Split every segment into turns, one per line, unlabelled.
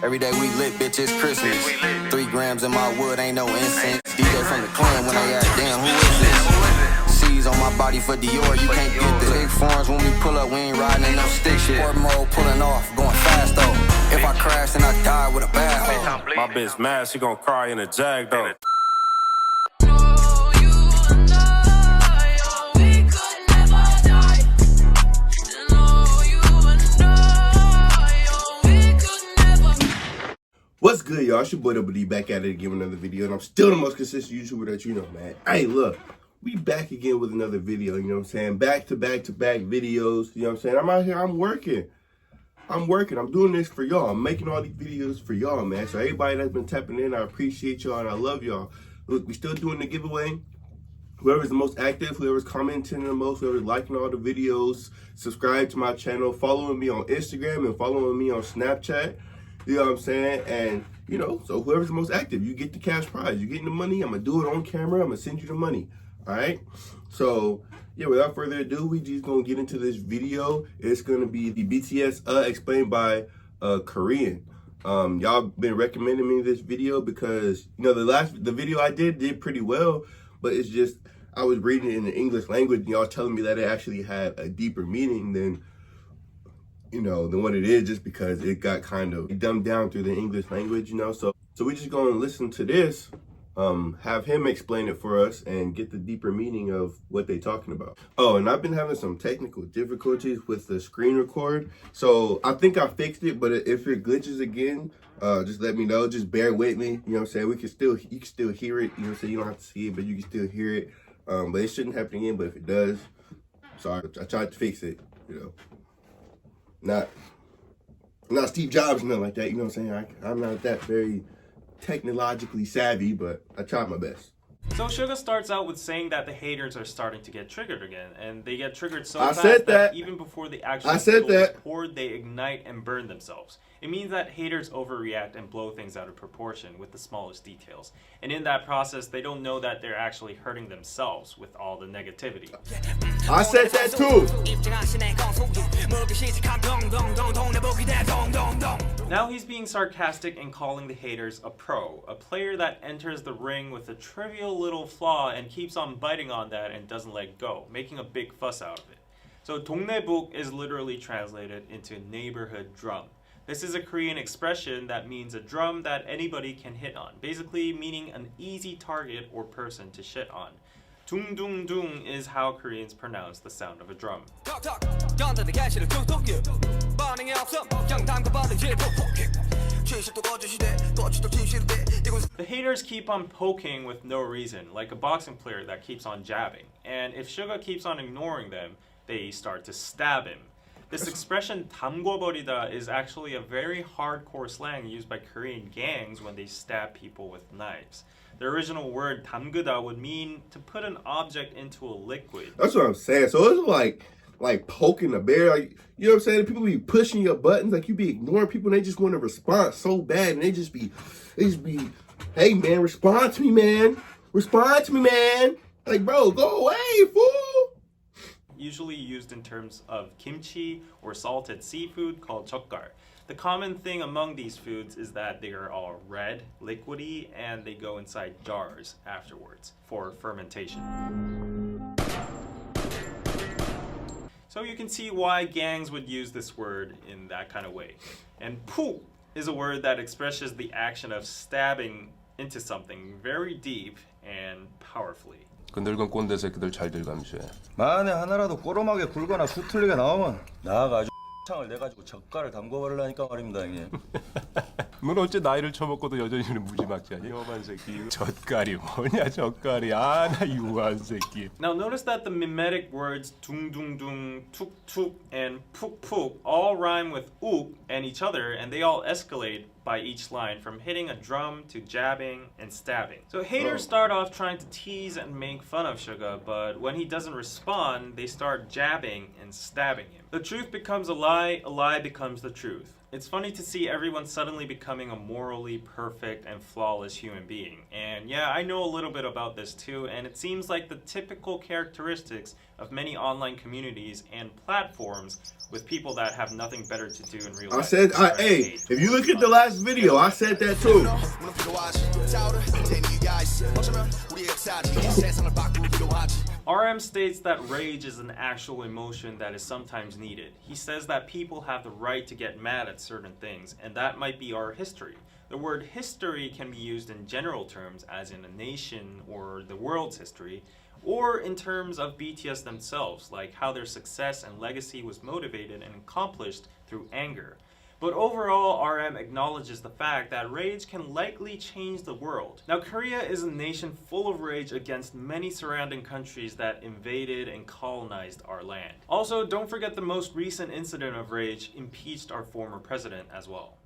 Every day we lit, bitch, it's Christmas. 3 grams in my wood, ain't no incense. DJ from the clan when they ask, damn, who is this? C's on my body for Dior, you can't get this. Big foreigns when we pull up, we ain't riding in no stick shit. Sport mode, pulling off, going fast though. If I crash, then I die with a bad hoe.
My bitch mad, she gon' cry in a jag though.
What's good, y'all? It's your boy WD back at it again with another video, and I'm still the most consistent YouTuber that you know, man. Hey, look, we back again with another video, you know what I'm saying? Back to back videos, you know what I'm saying? I'm out here, I'm working, I'm doing this for y'all. I'm making all these videos for y'all, man. So everybody that's been tapping in, I appreciate y'all and I love y'all. Look, we still doing the giveaway. Whoever's the most active, whoever's commenting the most, whoever's liking all the videos, subscribe to my channel, following me on Instagram and following me on Snapchat. You know what I'm saying? And, you know, so whoever's the most active, you get the cash prize. You're getting the money. I'm going to do it on camera. I'm going to send you the money. All right? So, yeah, without further ado, we just going to get into this video. It's going to be the BTS explained by Korean. Y'all been recommending me this video because, you know, the video I did pretty well. But it's just, I was reading it in the English language and y'all telling me that it actually had a deeper meaning than, you know, than what it is, just because it got kind of dumbed down through the English language, you know. So we just gonna listen to this, have him explain it for us and get the deeper meaning of what they talking about. Oh, and I've been having some technical difficulties with the screen record. So I think I fixed it, but if it glitches again, just let me know. Just bear with me. You know what I'm saying? You can still hear it. You know what I'm saying? You don't have to see it, but you can still hear it. But it shouldn't happen again. But if it does, sorry. I tried to fix it. You know. Not Steve Jobs, nothing like that, you know what I'm saying? I'm not that very technologically savvy, but I tried my best.
So Suga starts out with saying that the haters are starting to get triggered again, and they get triggered so fast that even before the actual fuel is poured, they ignite and burn themselves. It means that haters overreact and blow things out of proportion with the smallest details. And in that process, they don't know that they're actually hurting themselves with all the negativity.
I said that too!
Now he's being sarcastic and calling the haters a pro, a player that enters the ring with a trivial little flaw and keeps on biting on that and doesn't let go, making a big fuss out of it. So 동네북 is literally translated into neighborhood drum. This is a Korean expression that means a drum that anybody can hit on, basically meaning an easy target or person to shit on. Dung dung dung is how Koreans pronounce the sound of a drum. The haters keep on poking with no reason, like a boxing player that keeps on jabbing. And if Suga keeps on ignoring them, they start to stab him. This expression 담궈버리다 is actually a very hardcore slang used by Korean gangs when they stab people with knives. The original word 담그다 would mean to put an object into a liquid.
That's what I'm saying. So it's like poking a bear. Like, you know what I'm saying? People be pushing your buttons, like you be ignoring people and they just want to respond so bad and they just be, hey man, respond to me, man. Respond to me, man. Like, bro, go away, fool.
Usually used in terms of kimchi or salted seafood called 젓갈. The common thing among these foods is that they are all red, liquidy, and they go inside jars afterwards for fermentation. So you can see why gangs would use this word in that kind of way. And 푸 is a word that expresses the action of stabbing into something very deep and powerfully.
그 늙은 꼰대 새끼들 잘들 감시해.
만에 하나라도 꼬로막에 굴거나 수틀리게 나오면 나가지고 창을 내가지고 젓갈을 담궈버리려니까 말입니다, 형님.
넌 어째 나이를 처먹고도 여전히 무지막지하니? 험한 새끼. 젓갈이 뭐냐, 젓갈이. 아, 나 유한 새끼.
Now notice that the mimetic words 둥둥둥, 툭툭, and 푹푹 all rhyme with uk and each other, and they all escalate by each line, from hitting a drum to jabbing and stabbing. So haters start off trying to tease and make fun of Suga, but when he doesn't respond, they start jabbing and stabbing him. The truth becomes a lie becomes the truth. It's funny to see everyone suddenly becoming a morally perfect and flawless human being. And yeah, I know a little bit about this too, and it seems like the typical characteristics of many online communities and platforms with people that have nothing better to do in real life.
Hey, if you look at the last video, I said that too.
RM states that rage is an actual emotion that is sometimes needed. He says that people have the right to get mad at certain things, and that might be our history. The word history can be used in general terms, as in a nation or the world's history, or in terms of BTS themselves, like how their success and legacy was motivated and accomplished through anger. But overall, RM acknowledges the fact that rage can likely change the world. Now, Korea is a nation full of rage against many surrounding countries that invaded and colonized our land. Also, don't forget the most recent incident of rage impeached our former president as well.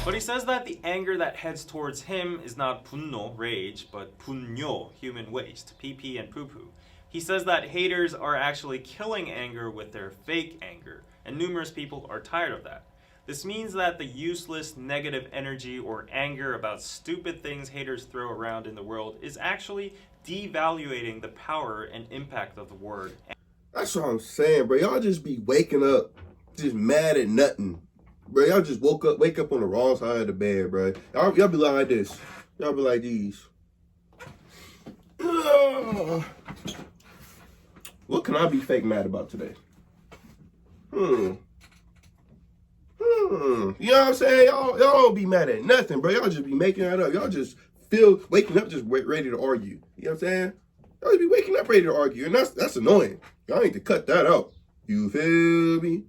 But he says that the anger that heads towards him is not 분노, rage, but 분뇨, human waste, PP and poo-poo. He says that haters are actually killing anger with their fake anger, and numerous people are tired of that. This means that the useless negative energy or anger about stupid things haters throw around in the world is actually devaluating the power and impact of the word.
That's what I'm saying, bro. Y'all just be waking up just mad at nothing. Bro, y'all just wake up on the wrong side of the bed, bro. Y'all be like this. Y'all be like these. What can I be fake mad about today? You know what I'm saying? Y'all don't be mad at nothing, bro. Y'all just be making that up. Y'all just feel waking up just ready to argue. You know what I'm saying? Y'all be waking up ready to argue, and that's annoying. Y'all need to cut that out. You feel me?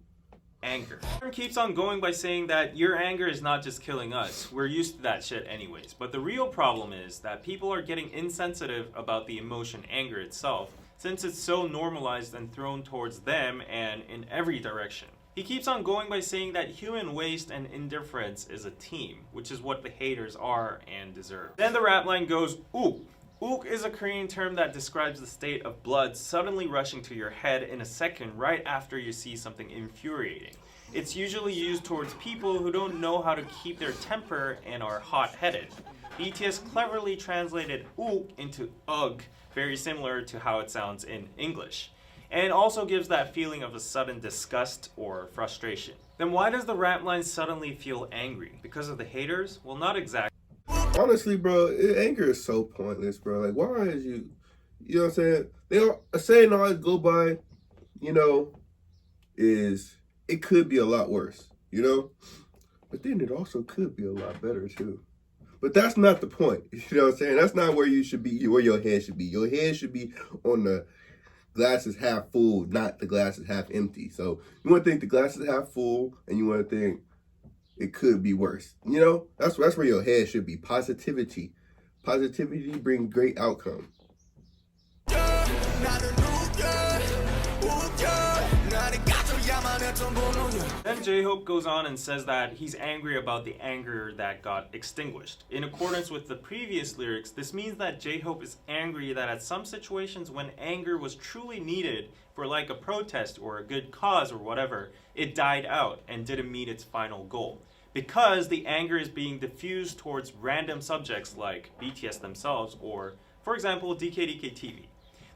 Anger. Keeps on going by saying that your anger is not just killing us. We're used to that shit anyways. But the real problem is that people are getting insensitive about the emotion anger itself, since it's so normalized and thrown towards them and in every direction. He keeps on going by saying that human waste and indifference is a team, which is what the haters are and deserve. Then the rap line goes, ook. Ook is a Korean term that describes the state of blood suddenly rushing to your head in a second right after you see something infuriating. It's usually used towards people who don't know how to keep their temper and are hot-headed. BTS cleverly translated ook into ugh, very similar to how it sounds in English, and also gives that feeling of a sudden disgust or frustration. Then why does the rap line suddenly feel angry? Because of the haters? Well, not exactly.
Honestly, bro, anger is so pointless, bro. Like, why is you know what I'm saying? A saying I always go by, you know, is it could be a lot worse, you know? But then it also could be a lot better, too. But that's not the point, you know what I'm saying? That's not where you should be, where your head should be. Your head should be on the glass is half full, not the glass is half empty. So you want to think the glass is half full, and you want to think it could be worse. You know, that's where your head should be. Positivity. Positivity brings great outcomes.
Then J-Hope goes on and says that he's angry about the anger that got extinguished. In accordance with the previous lyrics, this means that J-Hope is angry that at some situations when anger was truly needed for like a protest or a good cause or whatever, it died out and didn't meet its final goal. Because the anger is being diffused towards random subjects like BTS themselves or, for example, DKDK TV.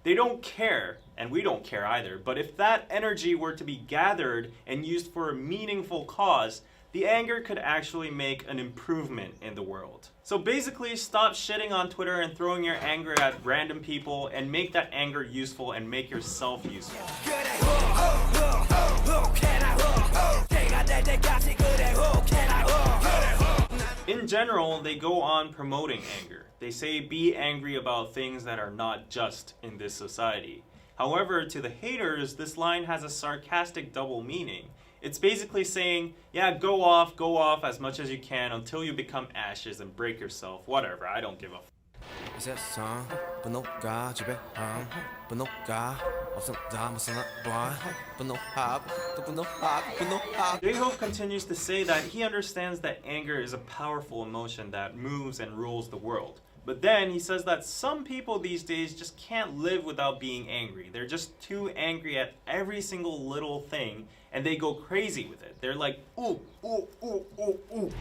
They don't care, and we don't care either, but if that energy were to be gathered and used for a meaningful cause, the anger could actually make an improvement in the world. So basically, stop shitting on Twitter and throwing your anger at random people and make that anger useful and make yourself useful. In general, they go on promoting anger. They say be angry about things that are not just in this society. However, to the haters, this line has a sarcastic double meaning. It's basically saying, yeah, go off as much as you can until you become ashes and break yourself. Whatever, I don't give a f. J-Hope continues to say that he understands that anger is a powerful emotion that moves and rules the world. But then he says that some people these days just can't live without being angry. They're just too angry at every single little thing and they go crazy with it. They're like, ooh, ooh, ooh, ooh, ooh.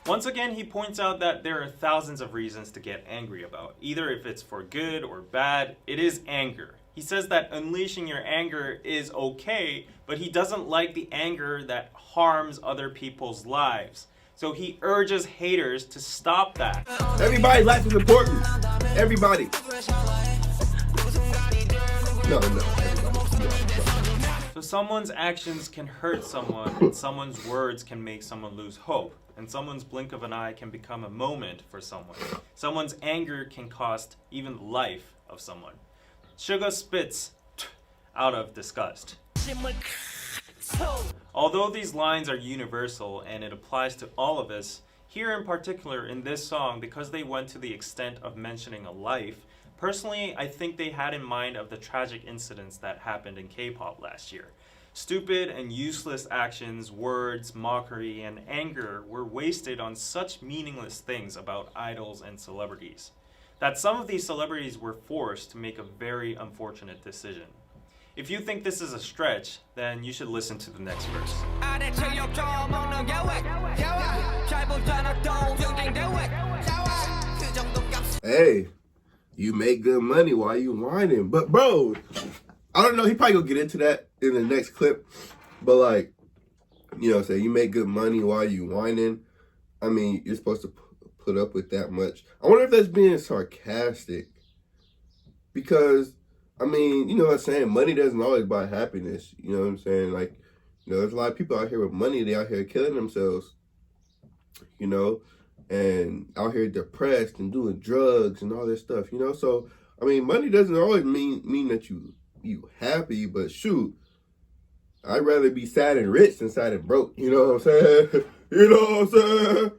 Once again, he points out that there are thousands of reasons to get angry about. Either if it's for good or bad, it is anger. He says that unleashing your anger is okay, but he doesn't like the anger that harms other people's lives. So he urges haters to stop that.
Everybody's life is important. Everybody. No.
So someone's actions can hurt someone, and someone's words can make someone lose hope, and someone's blink of an eye can become a moment for someone. Someone's anger can cost even the life of someone. Suga spits out of disgust. Although these lines are universal and it applies to all of us, here in particular in this song, because they went to the extent of mentioning a life, personally I think they had in mind of the tragic incidents that happened in K-pop last year. Stupid and useless actions, words, mockery, and anger were wasted on such meaningless things about idols and celebrities, that some of these celebrities were forced to make a very unfortunate decision. If you think this is a stretch, then you should listen to the next verse.
Hey, you make good money while you whining. But bro, I don't know, he probably gonna get into that in the next clip. But like, you know what I'm saying, you make good money while you whining. I mean, you're supposed to put up with that much. I wonder if that's being sarcastic. Because I mean, you know what I'm saying? Money doesn't always buy happiness. You know what I'm saying? Like, you know, there's a lot of people out here with money. They out here killing themselves, you know, and out here depressed and doing drugs and all this stuff, you know? So, I mean, money doesn't always mean that you happy, but shoot, I'd rather be sad and rich than sad and broke. You know what I'm saying? You know what I'm saying?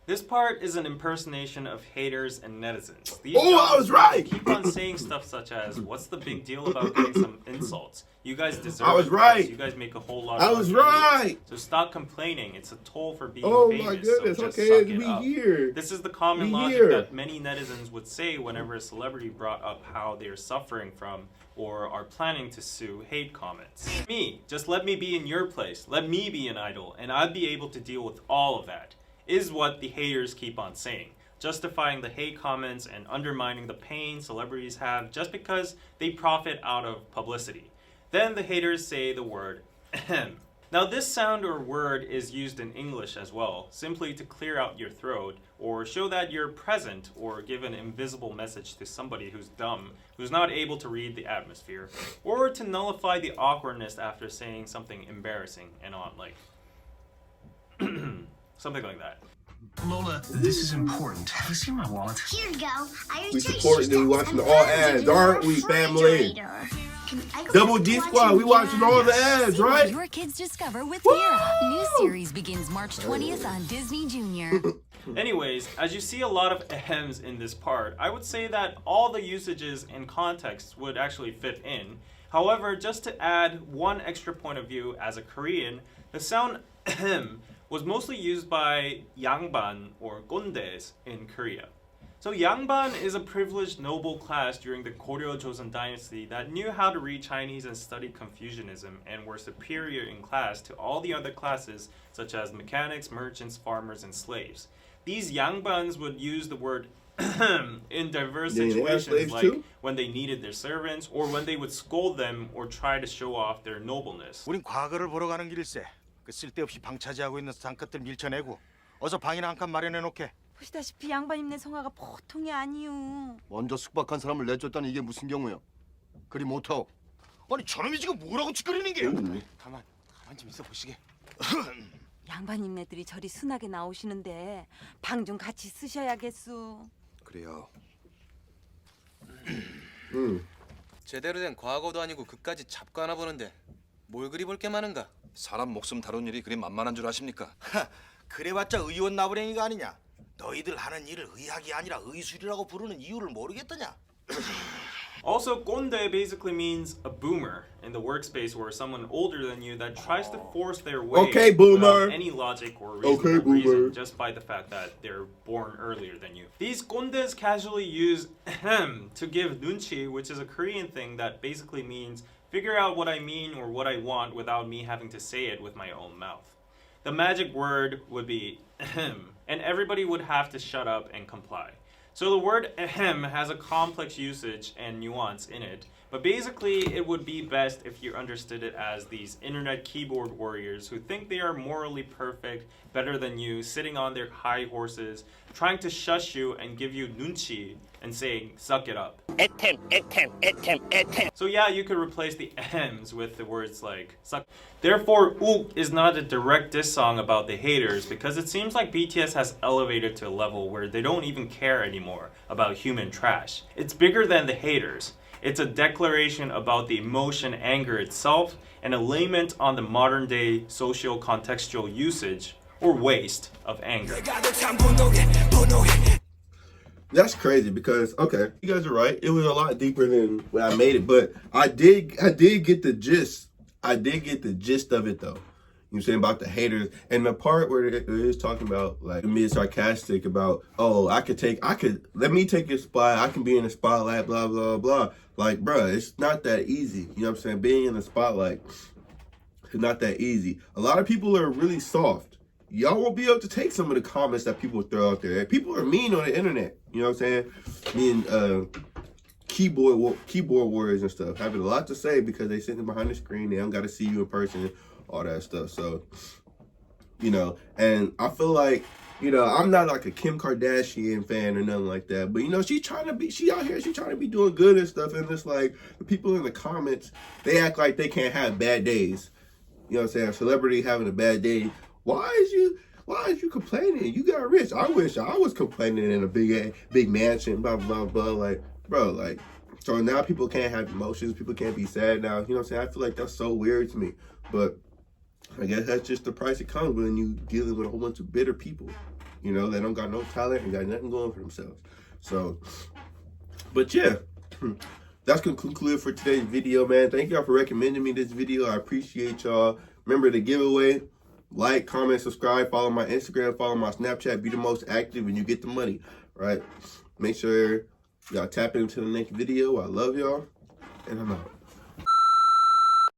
This part is an impersonation of haters and netizens.
I was right!
Keep on saying stuff such as, what's the big deal about getting some insults? You guys deserve
I was
it
right!
You guys make a whole lot of
I was
money.
right!
So stop complaining. It's a toll for being
Oh
famous.
my goodness,
so just
okay,
suck it
we
up.
here.
This is the common
We
logic
here.
that many netizens would say whenever a celebrity brought up how they are suffering from or are planning to sue hate comments. Me, just let me be in your place. Let me be an idol, and I'd be able to deal with all of that. Is what the haters keep on saying, justifying the hate comments and undermining the pain celebrities have just because they profit out of publicity. Then the haters say the word ahem. Now this sound or word is used in English as well, simply to clear out your throat or show that you're present or give an invisible message to somebody who's dumb, who's not able to read the atmosphere, or to nullify the awkwardness after saying something embarrassing and on, like something like that.
Lola, this is important. Have you seen my wallet?
Here you go. I
We
retraced
supporting
your
and we
steps
watching
and
all
found you
ads,
in your
aren't we, family?
refrigerator. Can I go
Double
back
D
to
Squad,
watching
we watching all the ads,
See what
right?
your kids discover with Vera. New series begins March 20th on Disney Junior.
Anyways, as you see a lot of ahems in this part, I would say that all the usages and contexts would actually fit in. However, just to add one extra point of view as a Korean, the sound ahem was mostly used by yangban or gondes in Korea. So yangban is a privileged noble class during the Goryeo Joseon dynasty that knew how to read Chinese and study Confucianism and were superior in class to all the other classes such as mechanics, merchants, farmers, and slaves. These yangbans would use the word in diverse
They had
situations
slaves
like
too?
when they needed their servants or when they would scold them or try to show off their nobleness.
우린 과거를 보러 가는 길일세. 그 쓸데없이 방 차지하고 있는 상끝들 밀쳐내고 어서 방이나 한 칸 마련해 놓게.
보시다시피 양반님네 성화가 보통이 아니요.
먼저 숙박한 사람을 내쫓다니 이게 무슨 경우야? 그리 못하오.
아니 저놈이 지금 뭐라고 짓거리는 게? 가만 좀 있어 보시게.
양반님네들이 저리 순하게 나오시는데 방 좀 같이 쓰셔야겠소.
그래요.
제대로 된 과거도 아니고 그까지 잡고 하나 보는데 뭘 그리 볼 게 많은가?
사람 목숨 다룬 일이 그리 만만한 줄 아십니까?
그래봤자 의원 나부랭이가 아니냐? 너희들 하는 일을 의학이 아니라 의술이라고 부르는 이유를 모르겠더냐?
Also, gonde basically means a boomer in the workspace or someone older than you that tries to force their way
Okay, boomer.
without any logic or reasonable reason just by the fact that they're born earlier than you. These 꼰대s casually use ahem to give nunchi, which is a Korean thing that basically means figure out what I mean or what I want without me having to say it with my own mouth. The magic word would be ahem, and everybody would have to shut up and comply. So the word ahem has a complex usage and nuance in it, but basically it would be best if you understood it as these internet keyboard warriors who think they are morally perfect, better than you, sitting on their high horses, trying to shush you and give you nunchi and saying, suck it up. So yeah, you could replace the ahems with the words like suck. Therefore, uk is not a direct diss song about the haters because it seems like BTS has elevated to a level where they don't even care anymore about human trash. It's bigger than the haters. It's a declaration about the emotion anger itself and a lament on the modern day social contextual usage or waste of anger.
That's crazy because, okay, you guys are right. It was a lot deeper than when I made it, but I did get the gist. I did get the gist of it though. You know what I'm saying, about the haters and the part where it is talking about like being sarcastic about, oh, let me take your spot. I can be in the spotlight, blah, blah, blah. Like, bruh, it's not that easy. You know what I'm saying? Being in the spotlight is not that easy. A lot of people are really soft. Y'all won't be able to take some of the comments that people throw out there. People are mean on the internet. You know what I'm saying? Mean keyboard warriors and stuff having a lot to say because they sitting behind the screen. They don't got to see you in person, all that stuff. So, you know, and I feel like, you know, I'm not like a Kim Kardashian fan or nothing like that, but you know, she out here, she's trying to be doing good and stuff. And it's like the people in the comments, they act like they can't have bad days. You know what I'm saying? A celebrity having a bad day. Why is you complaining? You got rich. I wish I was complaining in a big mansion, blah, blah, blah. Like, bro, like, so now people can't have emotions. People can't be sad now. You know what I'm saying? I feel like that's so weird to me. But I guess that's just the price it comes when you dealing with a whole bunch of bitter people. You know, they don't got no talent and got nothing going for themselves. So, but yeah, that's gonna conclude for today's video, man. Thank y'all for recommending me this video. I appreciate y'all. Remember the giveaway. Like, comment, subscribe, follow my Instagram, follow my Snapchat. Be the most active when you get the money, right? Make sure y'all tap into the next video. I love y'all, and I'm out.